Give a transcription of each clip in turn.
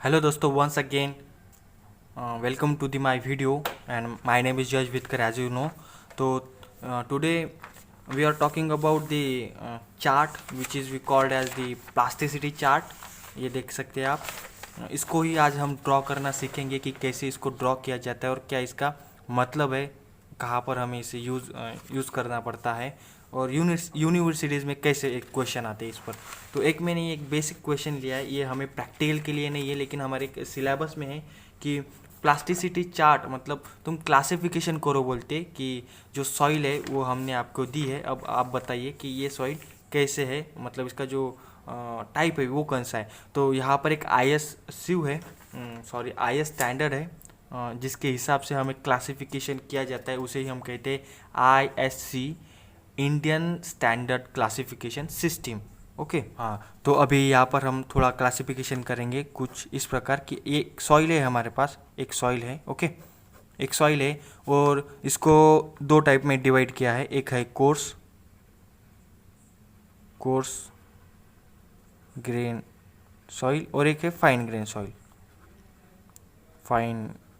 Hello दोस्तों, once again welcome to the my video and my name is Judge Vidkar as you know. तो today we are talking about the chart which is we called as the plasticity chart. ये देख सकते हैं आप। इसको ही आज हम draw करना सीखेंगे कि कैसे इसको ड्रॉ किया जाता है और क्या इसका मतलब है, कहाँ पर हमें इसे यूज़ करना पड़ता है और यूनिवर्सिटीज़ में कैसे एक क्वेश्चन आते हैं इस पर। तो एक मैंने एक बेसिक क्वेश्चन लिया है, ये हमें प्रैक्टिकल के लिए नहीं है लेकिन हमारे सिलेबस में है कि प्लास्टिसिटी चार्ट मतलब तुम क्लासिफिकेशन करो बोलते कि जो सॉइल है वो हमने आपको दी है, अब आप बताइए कि ये सॉइल कैसे है, मतलब इसका जो टाइप है वो कौन सा है। तो यहाँ पर एक IS सिव है, IS स्टैंडर्ड है, जिसके हिसाब से हमें क्लासिफिकेशन किया जाता है, उसे ही हम कहते हैं ISC, Indian standard classification system. Okay हाँ, तो अभी यहाँ पर हम थोड़ा क्लासिफिकेशन करेंगे कुछ इस प्रकार कि एक सॉइल है, हमारे पास एक सॉइल है। ओके, एक सॉइल है और इसको दो टाइप में डिवाइड किया है, एक है कोर्स ग्रेन सॉइल और एक है फाइन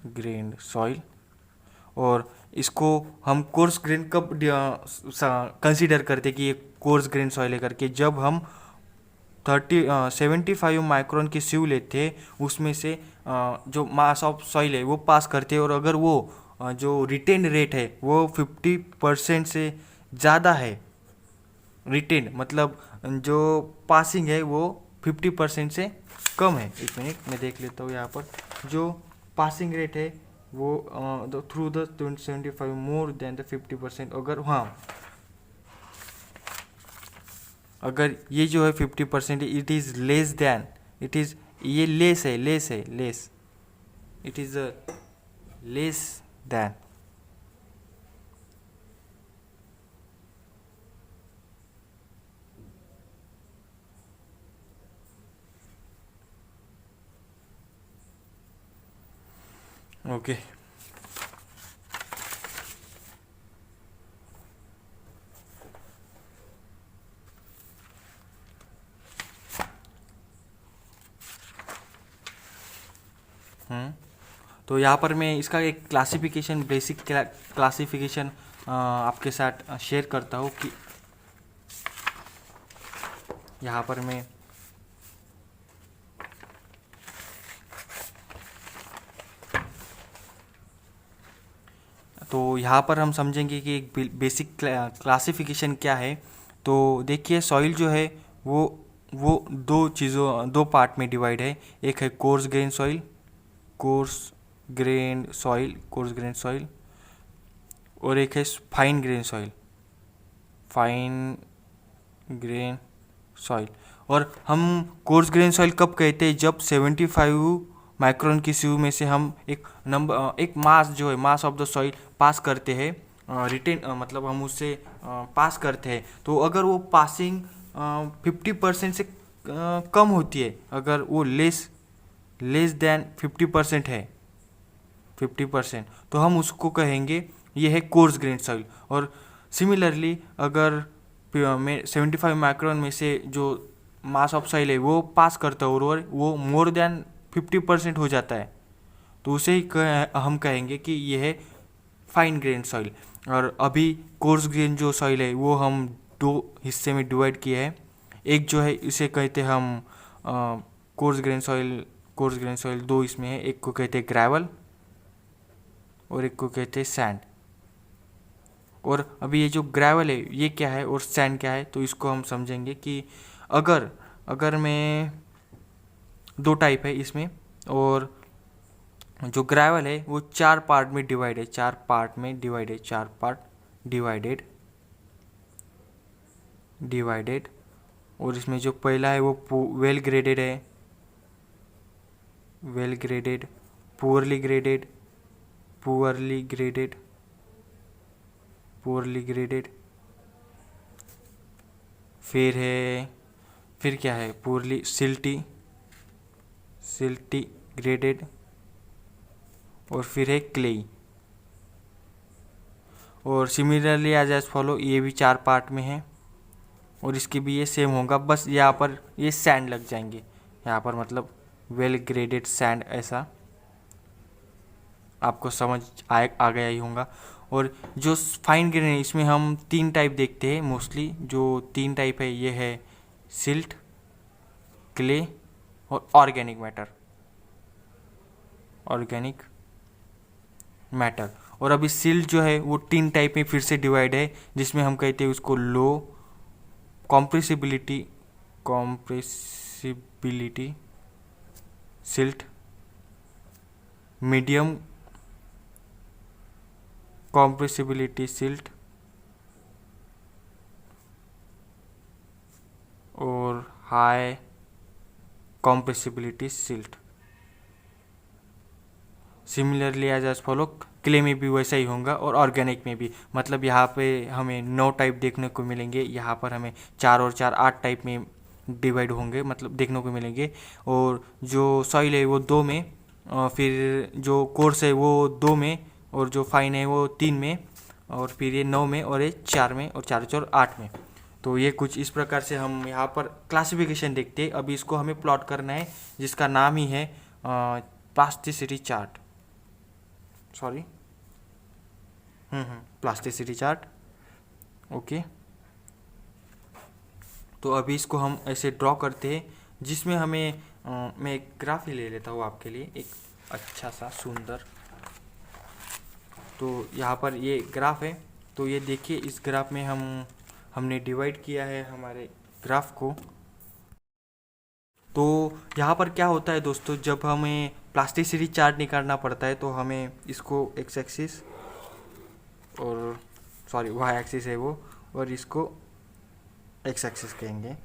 ग्रेन सॉइल। और इसको हम कोर्स ग्रेन कब कंसीडर करते कि ये कोर्स ग्रेन सॉइल है करके, जब हम 75 माइक्रोन की सिव लेते हैं, उसमें से जो मास ऑफ सॉइल है वो पास करते हैं और अगर वो जो रिटेन रेट है वो 50% से ज़्यादा है, रिटेन मतलब जो पासिंग है वो 50% से कम है। एक मिनट मैं देख लेता हूँ यहाँ पर, जो पासिंग रेट है वो through the 75 more than the 50%, अगर हाँ अगर ये जो है 50% it is less than, it is ये less it is less than. Okay तो यहाँ पर मैं इसका एक क्लासिफिकेशन, बेसिक क्लासिफिकेशन आपके साथ शेयर करता हूँ कि यहाँ पर मैं तो यहाँ पर हम समझेंगे कि एक बेसिक क्लासिफिकेशन क्या है। तो देखिए, सॉइल जो है वो दो पार्ट में डिवाइड है, एक है कोर्स ग्रेन सॉइल और एक है फाइन ग्रेन सॉइल। और हम कोर्स ग्रेन सॉइल कब कहते हैं, जब 75 माइक्रोन की सिव में से हम एक मास जो है मास ऑफ द सॉइल पास करते हैं, रिटेन मतलब हम उससे पास करते हैं, तो अगर वो पासिंग 50% से कम होती है, अगर वो लेस देन 50% है 50%, तो हम उसको कहेंगे ये है कोर्स ग्रेन सॉइल। और सिमिलरली अगर 75 माइक्रोन में से जो मास ऑफ सॉइल है वो पास करता है और वो मोर देन 50% हो जाता है, तो उसे ही हम कहेंगे कि ये है फाइन ग्रेन सॉइल। और अभी कोर्स ग्रेन जो सॉइल है वो हम दो हिस्से में डिवाइड किए हैं, एक जो है इसे कहते हैं हम कोर्स ग्रेन सॉइल दो इसमें है, एक को कहते हैं ग्रेवल और एक को कहते हैं सैंड। और अभी ये जो ग्रेवल है ये क्या है और सैंड क्या है, तो इसको हम समझेंगे कि अगर मैं दो टाइप है इसमें, और जो ग्रेवल है वो चार पार्ट डिवाइडेड। और इसमें जो पहला है वो वेल ग्रेडेड, पुअरली ग्रेडेड, फिर क्या है पुअरली सिल्टी ग्रेडेड, और फिर है क्लेई। और सिमिलरली एज फॉलो, ये भी चार पार्ट में है और इसके भी ये सेम होगा, बस यहाँ पर ये सैंड लग जाएंगे यहाँ पर, मतलब वेल ग्रेडेड सैंड, ऐसा आपको समझ आ गया ही होगा। और जो फाइन ग्रेन है इसमें हम 3 टाइप देखते हैं मोस्टली। जो 3 टाइप है ये है सिल्ट, क्ले और ऑर्गेनिक मैटर। Organic matter. और अभी सिल्ट जो है वो 3 टाइप में फिर से डिवाइड है, जिसमें हम कहते हैं उसको low compressibility silt, medium compressibility silt और high compressibility silt. Similarly as follow, clay में भी वैसा ही होगा और ऑर्गेनिक में भी। मतलब यहाँ पे हमें 9 टाइप देखने को मिलेंगे, यहाँ पर हमें 4 और 4 8 टाइप में डिवाइड होंगे, मतलब देखने को मिलेंगे। और जो सॉइल है वो 2 में, फिर जो कोर्स है वो 2 में, और जो फाइन है वो 3 में, और फिर ये 9 में, और ये 4 में, और 4 4 8 में। तो ये कुछ इस प्रकार से हम यहाँ पर क्लासिफिकेशन देखते हैं। अभी इसको हमें प्लॉट करना है, जिसका नाम ही है plasticity chart. Sorry, plasticity chart. Okay, तो अभी इसको हम ऐसे ड्रॉ करते हैं, जिसमें हमें मैं एक ग्राफ ही ले लेता हूँ आपके लिए, एक अच्छा सा सुंदर। तो यहाँ पर ये ग्राफ है। तो ये देखिए, इस ग्राफ में हमने डिवाइड किया है हमारे ग्राफ को। तो यहाँ पर क्या होता है दोस्तों, जब हमें प्लास्टिसिटी चार्ट निकालना पड़ता है तो हमें इसको एक्स एक्सिस और सॉरी वाई एक्सिस है वो, और इसको एक्स एक्सिस कहेंगे।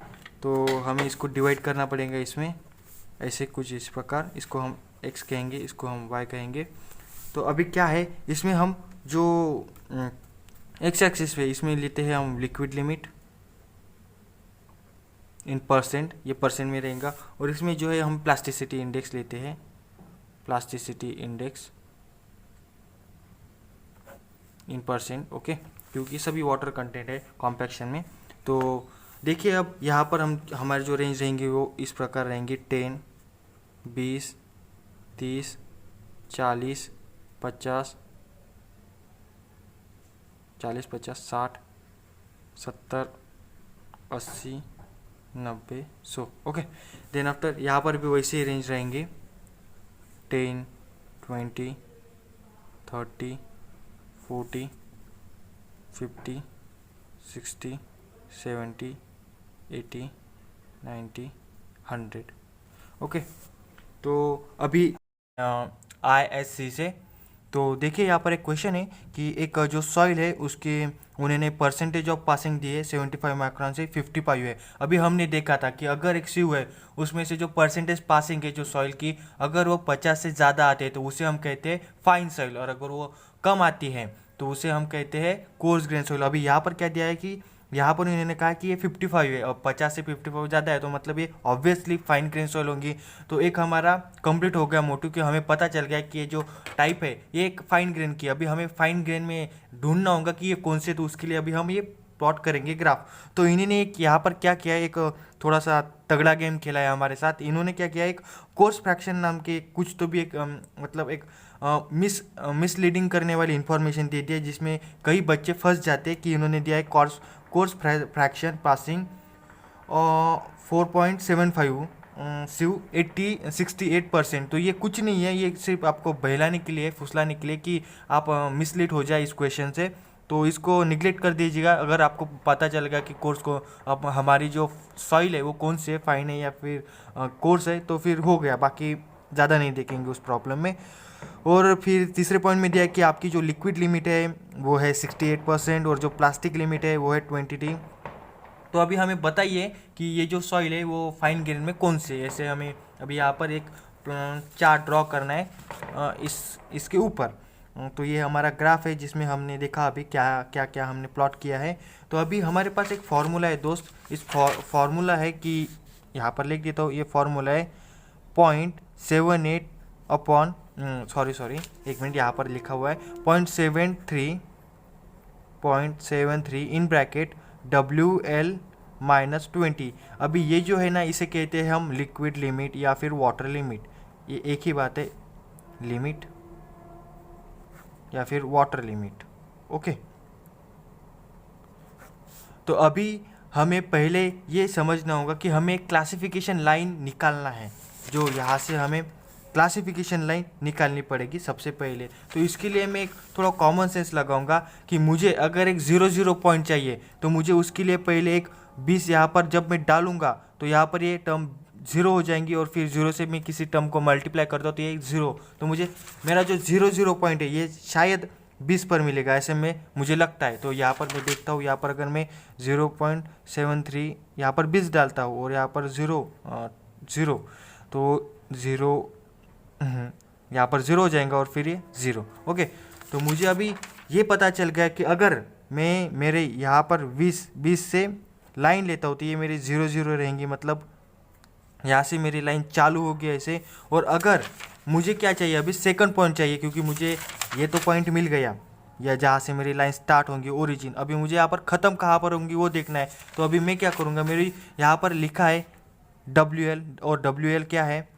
तो हमें इसको डिवाइड करना पड़ेगा इसमें, ऐसे कुछ इस प्रकार। इसको हम एक्स कहेंगे, इसको हम वाई कहेंगे। तो अभी क्या है, इसमें हम जो एक्स एक्सिस पे इसमें लेते हैं हम लिक्विड लिमिट इन परसेंट, ये परसेंट में रहेगा। और इसमें जो है हम प्लास्टिसिटी इंडेक्स लेते हैं, प्लास्टिसिटी इंडेक्स इन परसेंट। ओके, क्योंकि सभी वाटर कंटेंट है कॉम्पैक्शन में। तो देखिए, अब यहाँ पर हमारे जो रेंज रहेंगे वो इस प्रकार रहेंगे: 10, 20, 30, 40, 50, 60, 70, 80, 90, 100। ओके, देन आफ्टर यहाँ पर भी वैसे ही रेंज रहेंगे: 10, 20, 30, 40, 50, 60, 70, 80, 90, 100। ओके, तो अभी ISC से तो देखिए, यहाँ पर एक क्वेश्चन है कि एक जो सॉइल है उसके उन्होंने परसेंटेज ऑफ पासिंग दी है 75 माइक्रोन से 55 है। अभी हमने देखा था कि अगर एक सीव है उसमें से जो परसेंटेज पासिंग है जो सॉइल की, अगर वो 50 से ज़्यादा आते हैं तो उसे हम कहते हैं फाइन सॉइल, और अगर वो कम आती है तो उसे हम कहते हैं कोर्स ग्रेन सॉइल। अभी यहाँ पर क्या दिया है कि यहाँ पर इन्होंने कहा कि ये 55 है, और 50 से 55 ज़्यादा है तो मतलब ये ऑब्वियसली फाइन ग्रेन सॉइल होंगी। तो एक हमारा कंप्लीट हो गया मोटिव, कि हमें पता चल गया कि ये जो टाइप है ये एक फाइन ग्रेन की। अभी हमें फाइन ग्रेन में ढूंढना होगा कि ये कौन से, तो उसके लिए अभी हम ये प्लॉट करेंगे ग्राफ। तो इन्होंने एक यहाँ पर क्या किया, एक थोड़ा सा तगड़ा गेम खेला है हमारे साथ। इन्होंने क्या किया, एक कोर्स फ्रैक्शन नाम के कुछ तो भी एक मतलब एक मिसलीडिंग करने वाली इन्फॉर्मेशन दे दिया, जिसमें कई बच्चे फंस जाते हैं कि इन्होंने दिया है कोर्स फ्रैक्शन पासिंग 4.75 सिव 68%। तो ये कुछ नहीं है, ये सिर्फ आपको बहलाने के लिए, फुसलाने के लिए कि आप मिसलीड हो जाए इस क्वेश्चन से। तो इसको निगलेक्ट कर दीजिएगा। अगर आपको पता चलेगा कि कोर्स को अब हमारी जो सॉइल है वो कौन से फाइन है या फिर कोर्स है, तो फिर हो गया, बाकी ज़्यादा नहीं देखेंगे उस प्रॉब्लम में। और फिर तीसरे पॉइंट में दिया है कि आपकी जो लिक्विड लिमिट है वो है 68% और जो प्लास्टिक लिमिट है वो है 20। तो अभी हमें बताइए कि ये जो सॉइल है वो फाइन ग्रेन में कौन से है। ऐसे हमें अभी यहाँ पर एक चार्ट ड्रॉ करना है इसके ऊपर। तो ये हमारा ग्राफ है जिसमें हमने देखा अभी क्या क्या क्या हमने प्लॉट किया है। तो अभी हमारे पास एक फार्मूला है दोस्त। इस फार्मूला है कि यहाँ पर लिख देता हूँ, ये फार्मूला है 0.78 अपॉन सॉरी एक मिनट, यहाँ पर लिखा हुआ है 0.73 इन ब्रैकेट WL -20। अभी ये जो है ना, इसे कहते हैं हम लिक्विड लिमिट या फिर वाटर लिमिट, ये एक ही बात है, लिमिट या फिर वाटर लिमिट। ओके, तो अभी हमें पहले ये समझना होगा कि हमें एक क्लासिफिकेशन लाइन निकालना है, जो यहाँ से हमें क्लासिफिकेशन लाइन निकालनी पड़ेगी सबसे पहले। तो इसके लिए मैं एक थोड़ा कॉमन सेंस लगाऊंगा कि मुझे अगर एक 0 पॉइंट चाहिए तो मुझे उसके लिए पहले एक 20 यहाँ पर जब मैं डालूंगा तो यहाँ पर ये टर्म 0 हो जाएंगी, और फिर 0 से मैं किसी टर्म को मल्टीप्लाई करता हूँ तो ये 0, तो मुझे मेरा जो 0 पॉइंट है ये शायद 20 पर मिलेगा, ऐसे में मुझे लगता है। तो यहाँ पर मैं देखता हूँ, यहाँ पर अगर मैं 0.73 यहाँ पर 20 डालता हूँ और यहाँ पर 0 तो 0 यहाँ पर 0 हो जाएगा और फिर ये 0। ओके, तो मुझे अभी ये पता चल गया कि अगर मैं मेरे यहाँ पर 20 से लाइन लेता हूँ तो ये मेरी 0 रहेंगी, मतलब यहाँ से मेरी लाइन चालू होगी ऐसे। और अगर मुझे क्या चाहिए, अभी सेकंड पॉइंट चाहिए, क्योंकि मुझे ये तो पॉइंट मिल गया या जहाँ से मेरी लाइन स्टार्ट होंगी ओरिजिन, अभी मुझे यहाँ पर ख़त्म कहाँ पर होंगी वो देखना है। तो अभी मैं क्या करूँगा, मेरी यहाँ पर लिखा है WL, और WL क्या है,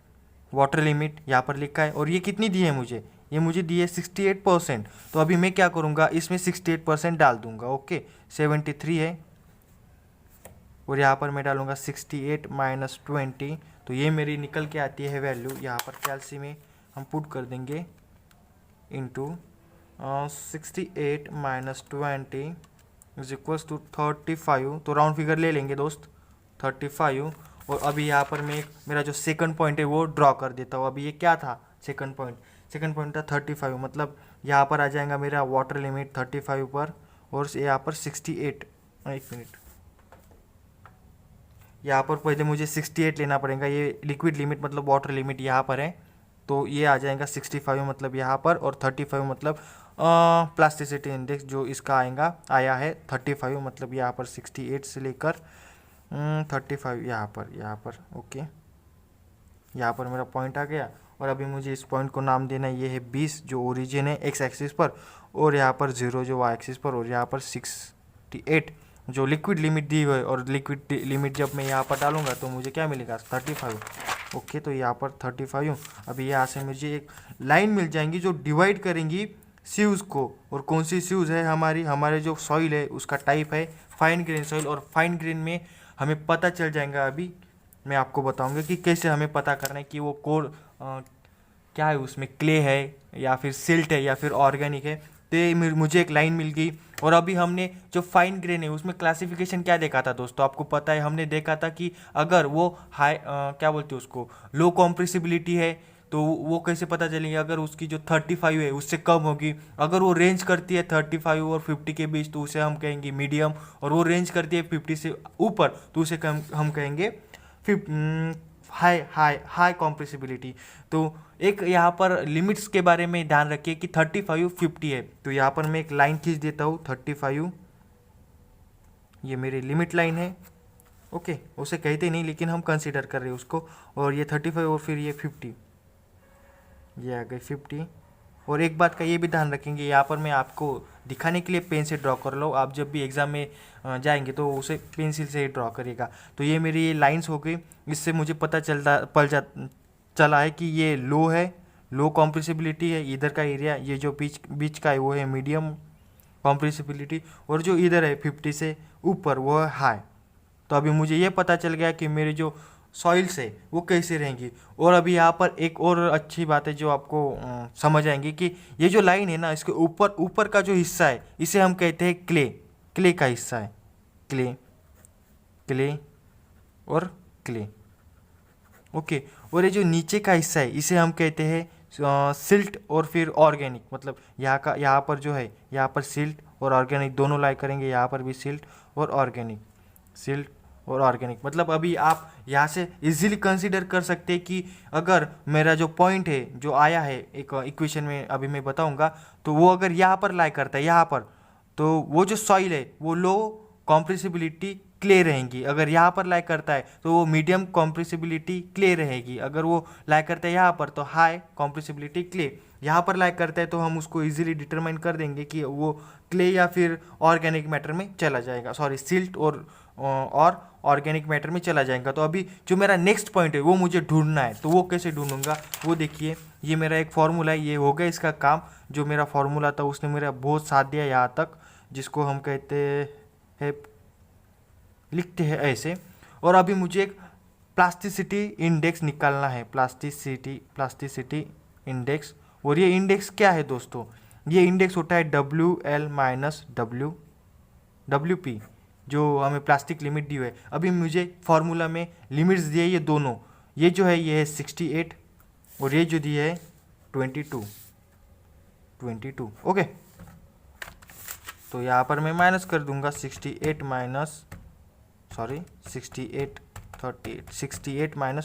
वाटर लिमिट यहाँ पर लिखा है, और ये कितनी दी है मुझे, ये मुझे दी है 68%। तो अभी मैं क्या करूँगा, इसमें 68% डाल दूँगा। ओके, 73 है और यहाँ पर मैं डालूँगा 68 -20, तो ये मेरी निकल के आती है वैल्यू, यहाँ पर कैल्सी में हम पुट कर देंगे इंटू 68 -20 इज इक्वल्स टू 35। तो राउंड फिगर ले लेंगे दोस्त, 35। और अभी यहाँ पर मैं मेरा जो सेकंड पॉइंट है वो ड्रॉ कर देता हूँ। अभी ये क्या था, सेकंड पॉइंट था 35, मतलब यहाँ पर आ जाएगा मेरा वाटर लिमिट 35 पर, और यहाँ पर 68, एक मिनट, यहाँ पर पहले मुझे 68 लेना पड़ेगा, ये लिक्विड लिमिट मतलब वाटर लिमिट यहाँ पर है, तो ये आ जाएगा 65 मतलब यहाँ पर, और 35 मतलब प्लास्टिसिटी इंडेक्स जो इसका आया है 35, मतलब यहाँ पर 68 से लेकर 35 यहाँ पर। ओके, यहाँ पर मेरा पॉइंट आ गया, और अभी मुझे इस पॉइंट को नाम देना है, ये है 20 जो ओरिजिन है एक्स एक्सिस पर, और यहाँ पर 0 जो वाई एक्सिस पर, और यहाँ पर 68 जो लिक्विड लिमिट दी हुई है। और लिक्विड लिमिट जब मैं यहाँ पर डालूंगा तो मुझे क्या मिलेगा, 35। ओके, तो यहाँ पर 35। अभी यहाँ से मुझे एक लाइन मिल जाएंगी जो डिवाइड करेंगी सीव्स को, और कौन सी सीव्स है, हमारे जो सॉइल है उसका टाइप है फाइन ग्रेन सॉइल, और फाइन ग्रेन में हमें पता चल जाएगा। अभी मैं आपको बताऊंगा कि कैसे हमें पता करना है कि वो कोर क्या है, उसमें क्ले है या फिर सिल्ट है या फिर ऑर्गेनिक है। तो मुझे एक लाइन मिल गई। और अभी हमने जो फाइन ग्रेन है उसमें क्लासिफिकेशन क्या देखा था दोस्तों, आपको पता है, हमने देखा था कि अगर वो हाई क्या बोलते हैं उसको, लो कॉम्प्रेसिबिलिटी है, तो वो कैसे पता चलेंगे, अगर उसकी जो 35 है उससे कम होगी। अगर वो रेंज करती है 35 और 50 के बीच तो उसे हम कहेंगे मीडियम, और वो रेंज करती है 50 से ऊपर तो उसे हम कहेंगे हाई कॉम्प्रेसिबिलिटी। तो एक यहाँ पर लिमिट्स के बारे में ध्यान रखिए कि 35 50 है, तो यहाँ पर मैं एक लाइन खींच देता हूँ 35, ये मेरी लिमिट लाइन है। ओके, उसे कहते नहीं लेकिन हम कंसीडर कर रहे हैं उसको, और ये 35 और फिर ये 50, ये आ गई 50। और एक बात का ये भी ध्यान रखेंगे, यहाँ पर मैं आपको दिखाने के लिए पेन से ड्रॉ कर लो, आप जब भी एग्जाम में जाएंगे तो उसे पेंसिल से ही ड्रॉ करिएगा। तो ये मेरी ये लाइंस हो गई, इससे मुझे पता चला है कि ये लो है, लो कॉम्प्रेसिबिलिटी है, इधर का एरिया ये जो बीच का है वो है मीडियम कॉम्प्रेसिबिलिटी, और जो इधर है 50 से ऊपर वो है हाई। तो अभी मुझे ये पता चल गया कि मेरे जो सॉइल्स है वो कैसे रहेंगी। और अभी यहाँ पर एक और अच्छी बात है जो आपको समझ आएंगी कि ये जो लाइन है ना, इसके ऊपर का जो हिस्सा है इसे हम कहते हैं क्ले का हिस्सा है, क्ले और क्ले। ओके, और ये जो नीचे का हिस्सा है इसे हम कहते हैं सिल्ट और फिर ऑर्गेनिक, मतलब यहाँ पर जो है, यहाँ पर सिल्ट और ऑर्गेनिक दोनों लाई करेंगे, यहाँ पर भी सिल्ट और ऑर्गेनिक, मतलब अभी आप यहाँ से इजीली कंसीडर कर सकते हैं कि अगर मेरा जो पॉइंट है जो आया है एक इक्वेशन में अभी मैं बताऊंगा, तो वो अगर यहाँ पर लाई करता है यहाँ पर, तो वो जो सॉइल है वो लो कॉम्प्रेसिबिलिटी क्ले रहेंगी। अगर यहाँ पर लाई करता है तो वो मीडियम कॉम्प्रेसिबिलिटी क्ले रहेगी। अगर वो लाई करता है यहाँ पर तो हाई कॉम्प्रेसिबिलिटी क्ले। यहाँ पर लाई करता है तो हम उसको इजीली डिटरमाइन कर देंगे कि वो क्ले या फिर ऑर्गेनिक मैटर में चला जाएगा, सॉरी सिल्ट और और ऑर्गेनिक मैटर में चला जाएगा। तो अभी जो मेरा नेक्स्ट पॉइंट है वो मुझे ढूंढना है, तो वो कैसे ढूंढूंगा वो देखिए, ये मेरा एक फॉर्मूला है, ये हो गया इसका काम। जो मेरा फॉर्मूला था उसने मेरा बहुत साथ दिया यहाँ तक, जिसको हम कहते हैं, लिखते हैं ऐसे। और अभी मुझे एक प्लास्टिसिटी इंडेक्स निकालना है, प्लास्टिसिटी इंडेक्स। और ये इंडेक्स क्या है दोस्तों, ये इंडेक्स होता है WL माइनस WP, जो हमें प्लास्टिक लिमिट दी हुई है। अभी मुझे फार्मूला में लिमिट्स दिए ये दोनों, ये जो है ये है 68 और ये जो दिया है 22। ओके, तो यहाँ पर मैं माइनस कर दूंगा 68 माइनस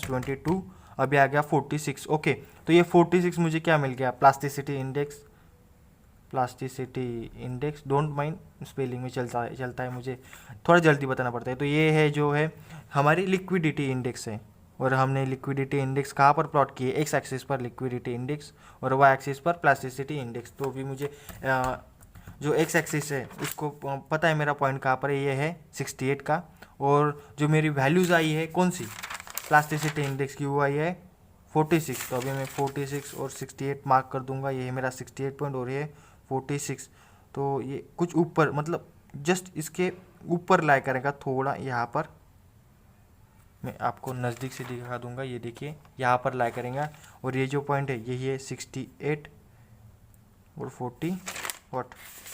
22, अभी आ गया 46। ओके, तो ये 46 मुझे क्या मिल गया, plasticity index, don't mind spelling में चलता है, मुझे थोड़ा जल्दी बताना पड़ता है। तो ये है जो है हमारी लिक्विडिटी इंडेक्स है, और हमने लिक्विडिटी इंडेक्स कहाँ पर प्लॉट किए, एक्स एक्सिस पर लिक्विडिटी इंडेक्स और वाई एक्सिस पर प्लास्टिसिटी इंडेक्स। तो अभी मुझे जो एक्स एक्सिस है उसको पता है मेरा पॉइंट कहाँ पर है, ये है 68 का, और जो मेरी वैल्यूज़ आई है कौन सी, प्लास्टिसिटी इंडेक्स की, वो आई है 46। तो अभी मैं 46 और 68 मार्क कर दूंगा, ये है मेरा 68 पॉइंट और ये 46। तो ये कुछ ऊपर, मतलब जस्ट इसके ऊपर लाई करेगा थोड़ा, यहाँ पर मैं आपको नज़दीक से दिखा दूंगा, ये देखिए यहाँ पर लाई करेंगे, और ये जो पॉइंट है यही है 68 और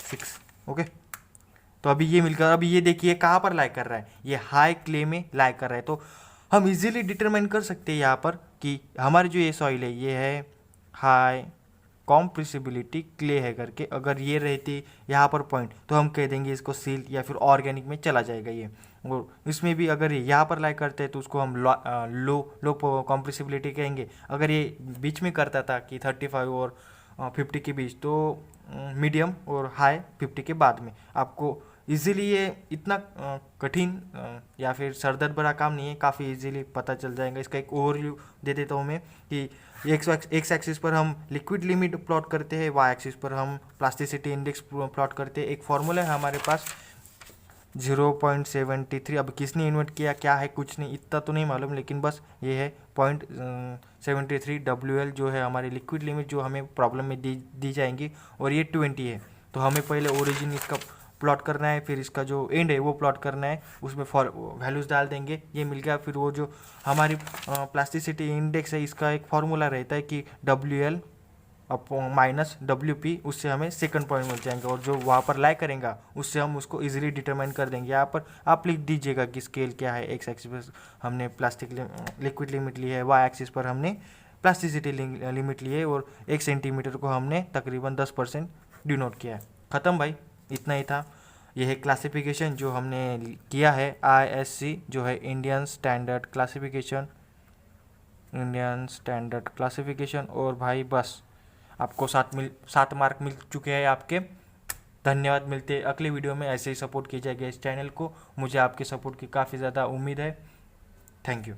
6। ओके, तो अभी ये मिलकर, अभी ये देखिए कहाँ पर लाई कर रहा है, ये हाई क्ले में लाई कर रहा है। तो हम इजीली डिटरमाइन कर सकते हैं यहाँ पर कि हमारी जो ये सॉइल है ये है हाई कॉम्प्रेसिबिलिटी क्ले है करके। अगर ये रहती यहाँ पर पॉइंट तो हम कह देंगे इसको सील या फिर ऑर्गेनिक में चला जाएगा ये। और इसमें भी अगर ये यहाँ पर लाई करते हैं तो उसको हम लो कॉम्प्रेसिबिलिटी कहेंगे। अगर ये बीच में करता था कि 35 और 50 के बीच, तो मीडियम और हाई 50 के बाद में। आपको इजीली ये इतना कठिन या फिर सरदर्द भरा काम नहीं है, काफ़ी इजीली पता चल जाएगा। इसका एक ओवरव्यू दे देता हूँ मैं कि एक्स एक्सिस पर हम लिक्विड लिमिट प्लॉट करते हैं, वाई एक्सिस पर हम प्लास्टिसिटी इंडेक्स प्लॉट करते हैं। एक फॉर्मूला है हमारे पास 0.73, अब किसने इन्वेंट किया क्या है कुछ नहीं, इतना तो नहीं मालूम, लेकिन बस ये है 0.73 WL जो है हमारी लिक्विड लिमिट जो हमें प्रॉब्लम में दी जाएंगी, और ये 20 है। तो हमें पहले ओरिजिन इसका प्लॉट करना है, फिर इसका जो एंड है वो प्लॉट करना है, उसमें वैल्यूज़ डाल देंगे, ये मिल गया। फिर वो जो हमारी प्लास्टिसिटी इंडेक्स है इसका एक फार्मूला रहता है कि WL माइनस WP, उससे हमें सेकंड पॉइंट मिल जाएंगे, और जो वहाँ पर लाई करेंगे उससे हम उसको इजीली डिटरमाइन कर देंगे। यहाँ पर आप लिख दीजिएगा कि स्केल क्या है, एक्स एक्सिस पर हमने प्लास्टिक लिक्विड लिमिट ली है, वाई एक्सिस पर हमने प्लास्टिसिटी लिमिट ली है, और 1 सेंटीमीटर को हमने तकरीबन 10% डिनोट किया है। ख़त्म भाई, इतना ही था। यह है क्लासिफिकेशन जो हमने किया है ISC, जो है इंडियन स्टैंडर्ड क्लासिफिकेशन। और भाई बस आपको 7 मार्क मिल चुके हैं आपके। धन्यवाद, मिलते हैं अगले वीडियो में। ऐसे ही सपोर्ट किया जाएगा इस चैनल को, मुझे आपके सपोर्ट की काफ़ी ज़्यादा उम्मीद है। Thank you.